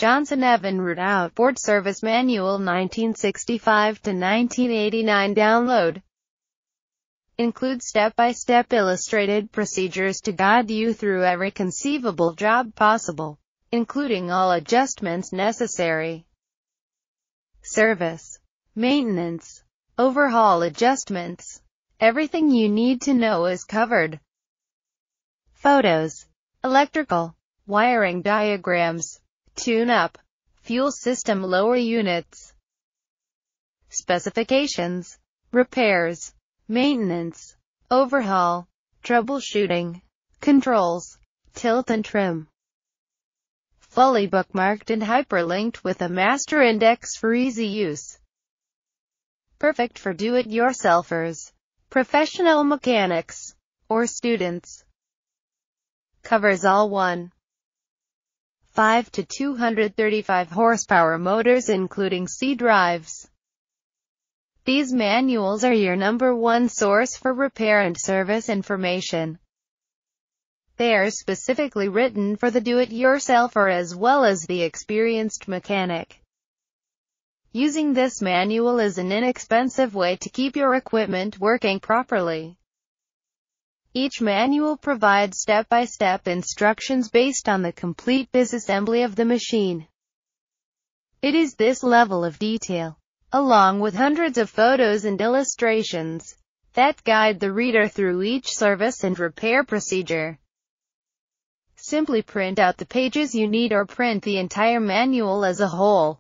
Johnson EVINRUDE Outboard Service Manual 1965 to 1989 download. Includes step-by-step illustrated procedures to guide you through every conceivable job possible, including all adjustments necessary. Service, maintenance, overhaul adjustments. Everything you need to know is covered. Photos, electrical, wiring diagrams, tune-up, fuel system lower units, specifications, repairs, maintenance, overhaul, troubleshooting, controls, tilt and trim. Fully bookmarked and hyperlinked with a master index for easy use. Perfect for do-it-yourselfers, professional mechanics, or students. Covers all 1.5 to 235 horsepower motors including C drives. These manuals are your #1 source for repair and service information. They are specifically written for the do-it-yourselfer as well as the experienced mechanic. Using this manual is an inexpensive way to keep your equipment working properly. Each manual provides step-by-step instructions based on the complete disassembly of the machine. It is this level of detail, along with hundreds of photos and illustrations, that guide the reader through each service and repair procedure. Simply print out the pages you need or print the entire manual as a whole.